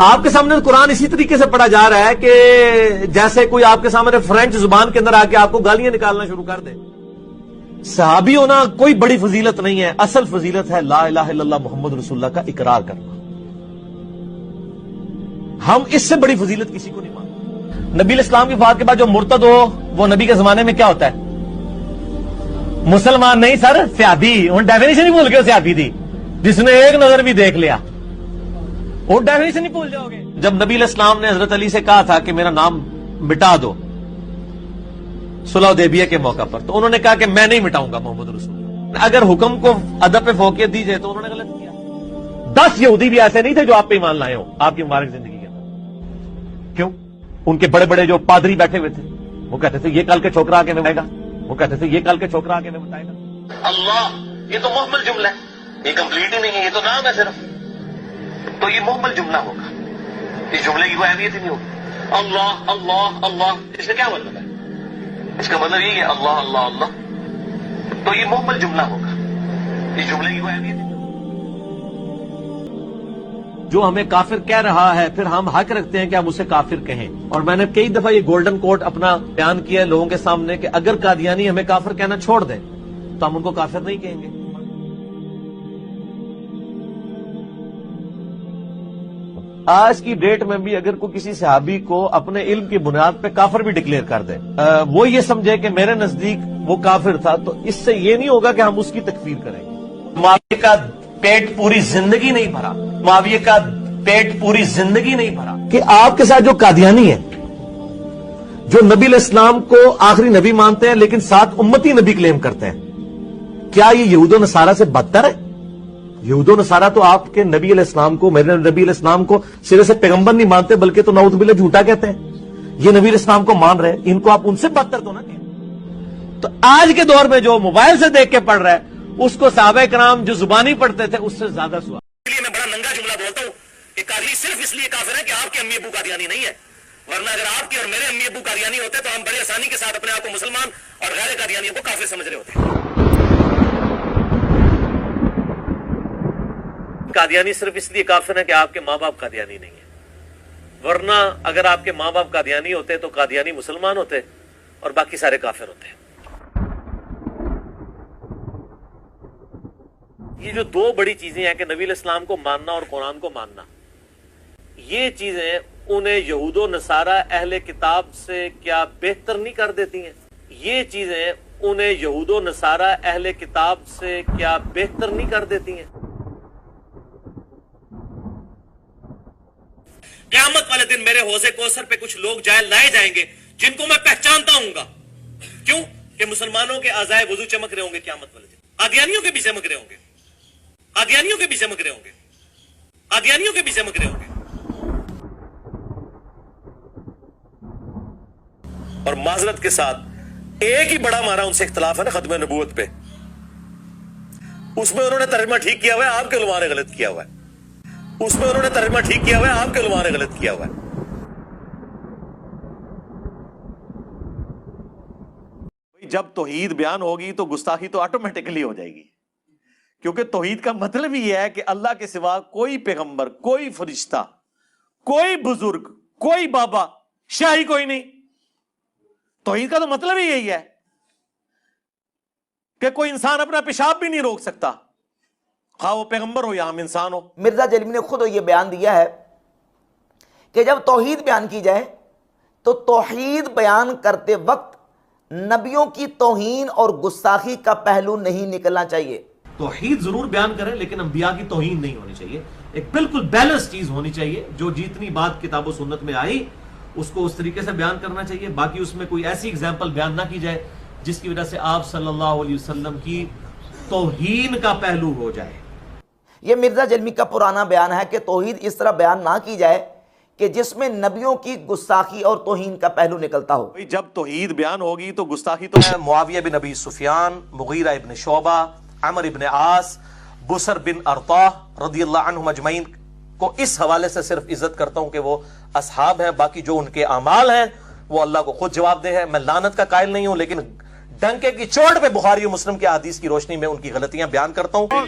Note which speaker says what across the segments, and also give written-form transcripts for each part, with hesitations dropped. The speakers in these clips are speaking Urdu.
Speaker 1: آپ کے سامنے قرآن اسی طریقے سے پڑھا جا رہا ہے کہ جیسے کوئی آپ کے سامنے فرینچ زبان کے اندر آ کے آپ کو گالیاں نکالنا شروع کر دے. صحابی ہونا کوئی بڑی فضیلت نہیں ہے، اصل فضیلت ہے لا الہ الا اللہ محمد رسول اللہ کا اقرار کرنا. ہم اس سے بڑی فضیلت کسی کو نہیں مانتے. نبی اسلام کی وفات کے بعد جو مرتد ہو وہ نبی کے زمانے میں کیا ہوتا ہے؟ مسلمان نہیں سر، صحابی. ان ڈیفینیشن ہی بھول گئے صحابی تھی، جس نے ایک نظر بھی دیکھ لیا وہ ڈیفینیشن ہی بھول جاؤ گے. جب نبی علیہ السلام نے حضرت علی سے کہا تھا کہ میرا نام مٹا دو صلح حدیبیہ کے موقع پر، تو انہوں نے کہا کہ میں نہیں مٹاؤں گا محمد رسول اللہ. اگر حکم کو ادب پہ فوقیت دی جائے تو انہوں نے غلط کیا. 10 یہودی بھی ایسے نہیں تھے جو آپ پہ ایمان لائے ہو آپ کی مبارک زندگی کے اندر. کیوں؟ ان کے بڑے بڑے جو پادری بیٹھے ہوئے تھے وہ کہتے تھے یہ کل کے چھوکرا آ کے بتائے گا، وہ کہتے تھے یہ کل کے چھوکرا آ کے بتائے گا. اللہ یہ تو محمل جملہ ہے، یہ کمپلیٹ ہی نہیں ہے، یہ تو نام ہے صرف. تو یہ محمل جملہ ہوگا، اس جملے کی کوئی اہمیت ہی نہیں ہوگی. اللہ اللہ اللہ اس کا کیا مطلب ہے؟ اس کا مطلب یہ ہے اللہ اللہ اللہ. تو یہ محمل جملہ ہوگا، اس جملے کی کوئی اہمیت نہیں. جو ہمیں کافر کہہ رہا ہے پھر ہم حق رکھتے ہیں کہ ہم اسے کافر کہیں. اور میں نے کئی دفعہ یہ گولڈن کوٹ اپنا بیان کیا ہے لوگوں کے سامنے کہ اگر قادیانی ہمیں کافر کہنا چھوڑ دیں تو ہم ان کو کافر نہیں کہیں گے. آج کی ڈیٹ میں بھی اگر کوئی کسی صحابی کو اپنے علم کی بنیاد پہ کافر بھی ڈکلیئر کر دے، وہ یہ سمجھے کہ میرے نزدیک وہ کافر تھا، تو اس سے یہ نہیں ہوگا کہ ہم اس کی تکفیر کریں گے. معاویہ کا پیٹ پوری زندگی نہیں بھرا، معاویہ کا پیٹ پوری زندگی نہیں بھرا کہ آپ کے ساتھ جو قادیانی ہے، جو نبی علیہ السلام کو آخری نبی مانتے ہیں لیکن ساتھ امتی نبی کلیم کرتے ہیں، کیا یہ یہود و نصارہ سے بدتر ہے؟ یہود و نصارہ تو آپ کے نبی علیہ السلام کو، میرے نبی علیہ السلام کو سرے سے پیغمبر نہیں مانتے بلکہ تو نعوذ باللہ جھوٹا کہتے ہیں. یہ نبی علیہ السلام کو مان رہے، ان کو آپ ان سے بدتر تو نہ کہیں. تو آج کے دور میں جو موبائل سے دیکھ کے پڑھ رہا ہے اس کو صحابہ کرام جو زبانی پڑھتے تھے اس سے زیادہ سوال. اس لیے میں بڑا ننگا جملہ بولتا ہوں کہ قادری صرف اس لیے کافر ہے کہ آپ کے امی ابو قادیانی نہیں ہے، ورنہ اگر آپ کے اور میرے امی ابو قادیانی ہوتے تو ہم بڑی آسانی کے ساتھ اپنے آپ کو مسلمان اور غیر قادیانیوں کو کافر سمجھ رہے ہوتے. قادیانی صرف اس لیے کافر ہے کہ آپ کے ماں باپ قادیانی نہیں ہیں، ورنہ اگر آپ کے ماں باپ قادیانی ہوتے تو قادیانی مسلمان ہوتے اور باقی سارے کافر ہوتے. یہ جو دو بڑی چیزیں ہیں کہ نبی علیہ السلام کو ماننا اور قرآن کو ماننا، یہ چیزیں انہیں یہود و نصارہ اہل کتاب سے کیا بہتر نہیں کر دیتی ہیں؟ یہ چیزیں انہیں یہود و نصارہ اہل کتاب سے کیا بہتر نہیں کر دیتی ہیں؟ قیامت والے دن میرے حوضے کوثر پہ کچھ لوگ لائے جائیں گے جن کو میں پہچانتا ہوں گا. کیوں؟ کہ مسلمانوں کے اعضائے وضو چمک رہے ہوں گے قیامت والے دن. قادیانیوں کے بھی چمک رہے ہوں گے، قادیانیوں کے بھی چمک رہے ہوں گے، قادیانیوں کے بھی چمک رہے ہوں گے. اور معذرت کے ساتھ ایک ہی بڑا ہمارا ان سے اختلاف ہے نا ختم نبوت پہ، اس میں انہوں نے ترجمہ ٹھیک کیا ہوا ہے، آپ کے علماء نے غلط کیا ہوا ہے. اس میں انہوں نے ترجمہ ٹھیک کیا ہوا ہے، آپ کے علماء نے غلط کیا ہوا ہے. جب توحید بیان ہوگی تو گستاخی تو آٹومیٹکلی ہو جائے گی، کیونکہ توحید کا مطلب ہی ہے کہ اللہ کے سوا کوئی پیغمبر، کوئی فرشتہ، کوئی بزرگ، کوئی بابا، شاہی کوئی نہیں. توحید کا تو مطلب ہی یہی ہے کہ کوئی انسان اپنا پیشاب بھی نہیں روک سکتا، خواہ وہ پیغمبر ہو یا ہم انسان ہو.
Speaker 2: مرزا جلیلی نے خود یہ بیان دیا ہے کہ جب توحید بیان کی جائے تو توحید بیان کرتے وقت نبیوں کی توہین اور گستاخی کا پہلو نہیں نکلنا چاہیے.
Speaker 1: توحید ضرور بیان کریں لیکن انبیاء کی توہین نہیں ہونی چاہیے. ایک بالکل بیلنس چیز ہونی چاہیے، جو جتنی بات کتاب و سنت میں آئی اس کو اس طریقے سے بیان کرنا چاہیے. باقی اس میں کوئی ایسی اگزامپل بیان نہ کی جائے جس کی وجہ سے آپ صلی اللہ علیہ وسلم کی توہین کا پہلو ہو جائے.
Speaker 2: یہ مرزا جلمی کا پرانا بیان ہے کہ توحید اس طرح بیان نہ کی جائے کہ جس میں نبیوں کی گستاخی اور توہین کا پہلو نکلتا ہو.
Speaker 1: جب توحید بیان ہوگی تو گستاخی تو معاویہ بن ابی سفیان، مغیرہ ابن شعبہ، عمر ابن عاص، بسر بن ارطاہ رضی اللہ عنہم اجمعین کو اس حوالے سے صرف عزت کرتا ہوں کہ وہ اصحاب ہیں. باقی جو ان کے اعمال ہیں وہ اللہ کو خود جواب دہ ہے. میں لعنت کا قائل نہیں ہوں، لیکن ڈنکے کی چوٹ پہ بخاری و مسلم کے احادیث کی روشنی میں ان کی غلطیاں بیان کرتا ہوں.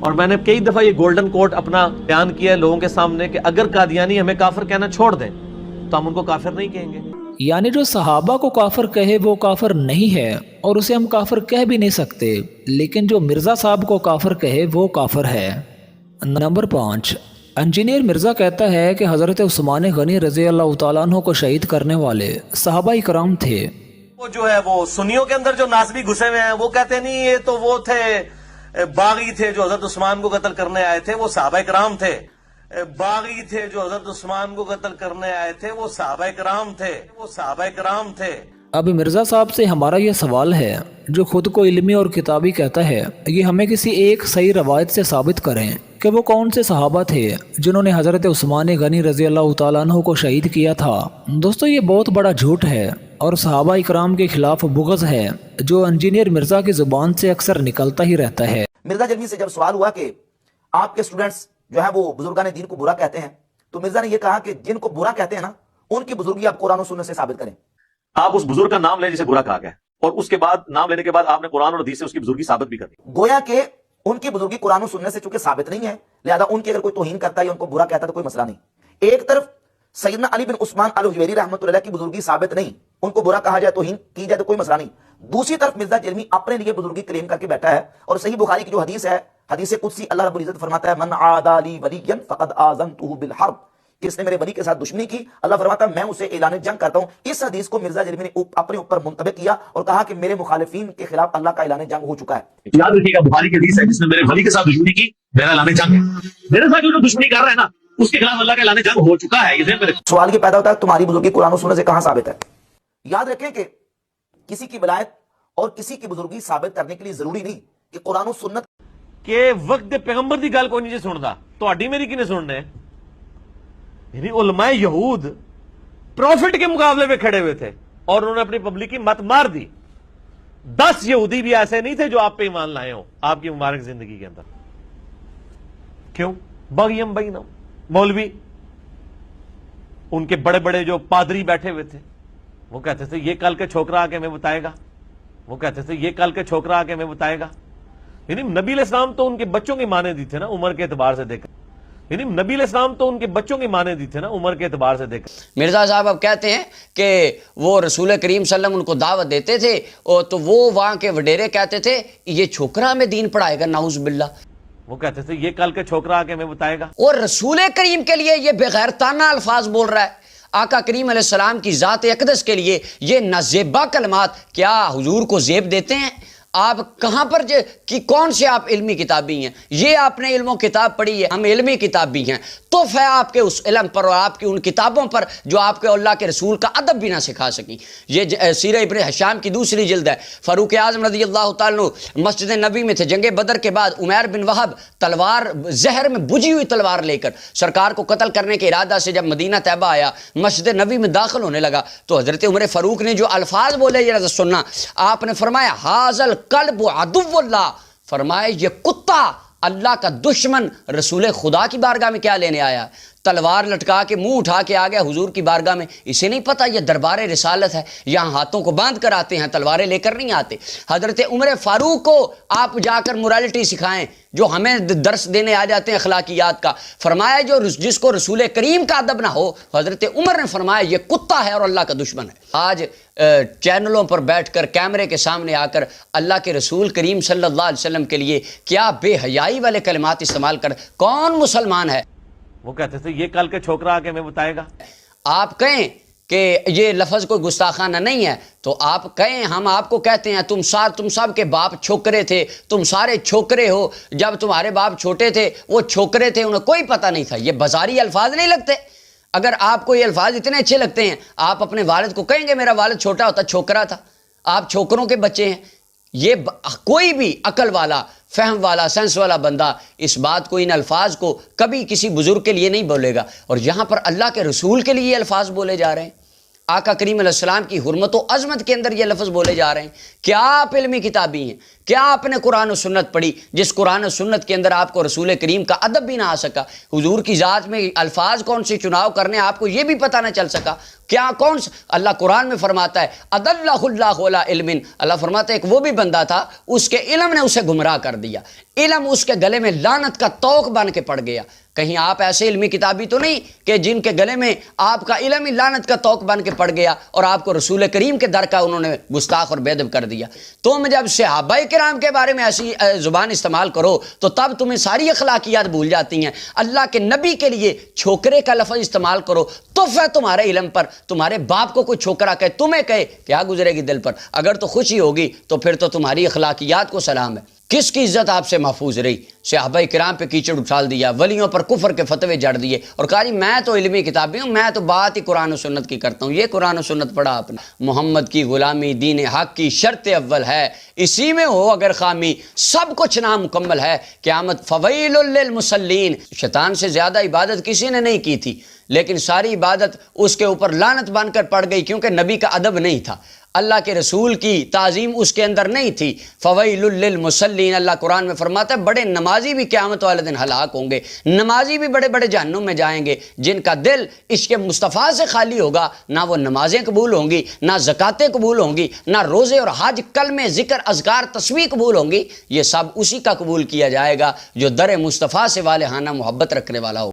Speaker 1: اور میں نے کئی دفعہ یہ گولڈن کوٹ اپنا بیان کیا ہے لوگوں کے سامنے کہ اگر قادیانی ہمیں کافر کہنا چھوڑ دیں تو ہم ان کو کافر نہیں کہیں گے.
Speaker 3: یعنی جو صحابہ کو کافر کہے وہ کافر نہیں ہے اور اسے ہم کافر کہہ بھی نہیں سکتے، لیکن جو مرزا صاحب کو کافر کہے وہ کافر ہے. نمبر 5، انجینئر مرزا کہتا ہے کہ حضرت عثمان غنی رضی اللہ تعالیٰ عنہ کو شہید کرنے والے صحابہ کرام تھے.
Speaker 1: وہ جو ہے وہ سنیوں کے اندر جو ناصبی گھسے ہوئے ہیں وہ کہتے نہیں یہ تو وہ تھے باغی تھے جو حضرت عثمان کو قتل کرنے آئے تھے، وہ صحابہ کرام تھے. باغی تھے جو حضرت عثمان کو قتل کرنے آئے تھے، وہ صحابہ کرام تھے، وہ صحابہ کرام تھے.
Speaker 3: اب مرزا صاحب سے ہمارا یہ سوال ہے، جو خود کو علمی اور کتابی کہتا ہے، یہ ہمیں کسی ایک صحیح روایت سے ثابت کریں کہ وہ کون سے صحابہ تھے جنہوں نے حضرت عثمان غنی رضی اللہ تعالیٰ عنہ کو شہید کیا تھا. دوستو یہ بہت بڑا جھوٹ ہے اور صحابہ اکرام کے خلاف بغض ہے جو انجینئر مرزا کی زبان سے اکثر نکلتا ہی رہتا ہے.
Speaker 2: مرزا جلوی سے جب سوال ہوا کہ آپ کے اسٹوڈنٹس جو ہے وہ بزرگان دین کو برا کہتے ہیں، تو مرزا نے یہ کہا کہ جن کو برا کہتے ہیں نا ان کی بزرگی آپ قرآن و سنت سے ثابت کریں.
Speaker 1: آپ اس بزرگ کا نام لیں جسے برا کہا گیا اور اس کے بعد نام لینے کے بعد آپ نے قرآن اور حدیث سے اس کی بزرگی ثابت بھی کر دی.
Speaker 2: گویا کہ ان کی بزرگی قرآن و سنت سے چونکہ ثابت نہیں ہے، لہذا ان کی اگر کوئی توہین کرتا ہے یا ان کو برا کہتا ہے تو کوئی مسئلہ نہیں. ایک طرف سیدنا علی بن عثمان الحویری رحمۃ اللہ کی بزرگی ثابت نہیں، ان کو برا کہا جائے توہین کی جائے تو کوئی مسئلہ نہیں. دوسری طرف مرزا جلوی اپنے لیے بزرگی کلیم کر کے بیٹھا ہے، اور صحیح بخاری کی جو حدیث ہے، حدیث قدسی، اللہ رب العزت فرماتا ہے من عادى لي وليا فقد آذنته بالحرب، کہ اس نے میرے ولی کے ساتھ دشمنی کی، اللہ فرماتا ہے میں اسے اعلان جنگ کرتا ہوں. اس حدیث کو مرزا جلوی نے اپنے اوپر منطبق کیا اور کہا کہ میرے مخالفین کے خلاف اللہ کا اعلان جنگ ہو چکا ہے.
Speaker 1: یاد رکھیے گا بخاری کی حدیث ہے جس نے میرے ولی کے ساتھ دشمنی کی، میرا اعلان جنگ ہے. میرے ساتھ جو دشمنی کر رہا ہے نا اس کے خلاف اللہ کا اعلان جنگ ہو چکا ہے. یہ میرے
Speaker 2: سوال یہ پیدا ہوتا ہے تمہاری بزرگی قرآن و سنت سے کہاں ثابت ہے؟ یاد رکھیں کہ کسی کی ولایت اور کسی کی بزرگی ثابت کرنے کے لیے ضروری نہیں کہ قرآن و سنت
Speaker 1: کہ وقت پیغمبر دی گل کوئی نہیں سنتا تو اڈی میری کنے سننے. یعنی علماء یہود پروفٹ کے مقابلے میں کھڑے ہوئے تھے اور انہوں نے اپنی پبلک کی مت مار دی. 10 یہودی بھی ایسے نہیں تھے جو آپ پہ ایمان لائے ہوں آپ کی مبارک زندگی کے اندر. کیوں؟ بغیم بینہم، مولوی ان کے بڑے بڑے جو پادری بیٹھے ہوئے تھے وہ کہتے تھے یہ کل کے چھوکرا آ کے ہمیں بتائے گا، وہ کہتے تھے یہ کل کے چھوکرا آ کے ہمیں بتائے گا. یعنی نبی علیہ السلام تو ان کے بچوں کی مانے دی تھے نا عمر کے اعتبار سے دیکھا. یعنی نبی علیہ السلام تو ان کے بچوں کی مانے دی تھے نا عمر کے اعتبار سے دیکھا.
Speaker 4: مرزا صاحب اب کہتے ہیں کہ وہ رسول کریم صلی اللہ علیہ وسلم ان کو دعوت دیتے تھے اور تو وہ وہاں کے وڈیرے کہتے تھے یہ چھوکرا ہمیں دین پڑھائے گا، نعوذ باللہ.
Speaker 1: وہ کہتے تھے یہ کل کے چھوکرا آ کے ہمیں بتائے گا.
Speaker 4: اور رسول کریم کے لیے یہ بغیرتانہ الفاظ بول رہا ہے. آقا کریم علیہ السلام کی ذات اقدس کے لیے یہ نازیبہ کلمات. کیا حضور کو زیب دیتے ہیں آپ؟ کہاں پر کہ کون سے آپ علمی کتابی ہیں؟ یہ آپ نے علم و کتاب پڑھی ہے، ہم علمی کتابی ہیں. توف ہے آپ کے اس علم پر اور آپ کی ان کتابوں پر جو آپ کے اللہ کے رسول کا ادب بھی نہ سکھا سکیں. یہ سیرہ ابن حشام کی دوسری جلد ہے. فاروق اعظم رضی اللہ تعالیٰ عنہ مسجد نبی میں تھے، جنگ بدر کے بعد عمیر بن وہب تلوار زہر میں بجھی ہوئی تلوار لے کر سرکار کو قتل کرنے کے ارادہ سے جب مدینہ طیبہ آیا، مسجد نبی میں داخل ہونے لگا تو حضرت عمر فاروق نے جو الفاظ بولے یہ ذرا سننا. آپ نے فرمایا حاذل قلب عدو اللہ، فرمائے یہ کتا اللہ کا دشمن رسول خدا کی بارگاہ میں کیا لینے آیا؟ تلوار لٹکا کے منہ اٹھا کے آ گیا حضور کی بارگاہ میں. اسے نہیں پتا یہ دربار رسالت ہے، یہاں ہاتھوں کو باندھ کر آتے ہیں، تلواریں لے کر نہیں آتے. حضرت عمر فاروق کو آپ جا کر مورالٹی سکھائیں جو ہمیں درس دینے آ جاتے ہیں اخلاقیات کا. فرمایا جو جس کو رسول کریم کا ادب نہ ہو، حضرت عمر نے فرمایا یہ کتا ہے اور اللہ کا دشمن ہے. آج چینلوں پر بیٹھ کر کیمرے کے سامنے آ کر اللہ کے رسول کریم صلی اللہ علیہ وسلم کے لیے کیا بے حیائی والے کلمات استعمال کر کون مسلمان ہے؟
Speaker 1: وہ کہتے تھے یہ کل کے چھوکرا آ کے ہمیں بتائے گا.
Speaker 4: آپ کہیں کہ یہ لفظ کوئی گستاخانہ نہیں ہے تو آپ کہیں ہم آپ کو کہتے ہیں تم سب کے باپ چھوکرے تھے، تم سارے چھوکرے ہو. جب تمہارے باپ چھوٹے تھے وہ چھوکرے تھے، انہیں کوئی پتہ نہیں تھا. یہ بازاری الفاظ نہیں لگتے؟ اگر آپ کو یہ الفاظ اتنے اچھے لگتے ہیں آپ اپنے والد کو کہیں گے میرا والد چھوٹا ہوتا چھوکرا تھا، آپ چھوکروں کے بچے ہیں. یہ کوئی بھی عقل والا، فہم والا، سینس والا بندہ اس بات کو، ان الفاظ کو کبھی کسی بزرگ کے لیے نہیں بولے گا. اور یہاں پر اللہ کے رسول کے لیے یہ الفاظ بولے جا رہے ہیں. آقا کریم علیہ السلام کی حرمت و عظمت کے اندر یہ لفظ بولے جا رہے ہیں. کیا آپ علمی کتابی ہیں؟ کیا آپ نے قرآن و سنت پڑھی جس قرآن و سنت کے اندر آپ کو رسول کریم کا ادب بھی نہ آ سکا؟ حضور کی ذات میں الفاظ کون سے چناؤ کرنے آپ کو یہ بھی پتہ نہ چل سکا؟ کیا کون سا اللہ قرآن میں فرماتا ہے اضلہ اللہ علی علم، اللہ فرماتا ہے ایک وہ بھی بندہ تھا اس کے علم نے اسے گمراہ کر دیا، علم اس کے گلے میں لعنت کا توق بن کے پڑ گیا. کہیں آپ ایسے علمی کتابی تو نہیں کہ جن کے گلے میں آپ کا علم ہی لعنت کا توق بن کے پڑ گیا اور آپ کو رسول کریم کے در کا انہوں نے گستاخ اور بے ادب کر دیا. تم جب صحابہ کرام کے بارے میں ایسی زبان استعمال کرو تو تب تمہیں ساری اخلاقیات بھول جاتی ہیں. اللہ کے نبی کے لیے چھوکرے کا لفظ استعمال کرو تو پھر تمہارے علم پر تمہارے باپ کو کوئی چھوکرا کہے تمہیں کہے کیا گزرے گی دل پر؟ اگر تو خوشی ہوگی تو پھر تو تمہاری اخلاقیات کو سلام ہے. کس کی عزت آپ سے محفوظ رہی؟ صحابہ کرام پہ کیچڑ اچھال دیا، ولیوں پر کفر کے فتوے جڑ دیے اور کہا جی میں تو علمی کتابی ہوں، میں تو بات ہی قرآن و سنت کی کرتا ہوں. یہ قرآن و سنت پڑھا آپ نے؟ محمد کی غلامی دین حق کی شرط اول ہے، اسی میں ہو اگر خامی سب کچھ نامکمل ہے. قیامت فویل للمصلین. شیطان سے زیادہ عبادت کسی نے نہیں کی تھی لیکن ساری عبادت اس کے اوپر لعنت بن کر پڑ گئی کیونکہ نبی کا ادب نہیں تھا، اللہ کے رسول کی تعظیم اس کے اندر نہیں تھی. فویل للمصلین. اللہ قرآن میں فرماتا ہے بڑے نمازی بھی قیامت والے دن ہلاک ہوں گے، نمازی بھی بڑے بڑے جہنم میں جائیں گے جن کا دل عشق مصطفیٰ سے خالی ہوگا. نہ وہ نمازیں قبول ہوں گی، نہ زکاتیں قبول ہوں گی، نہ روزے اور حج کلمے ذکر اذکار تسبیح قبول ہوں گی. یہ سب اسی کا قبول کیا جائے گا جو در مصطفیٰ سے والہانہ محبت رکھنے والا ہو.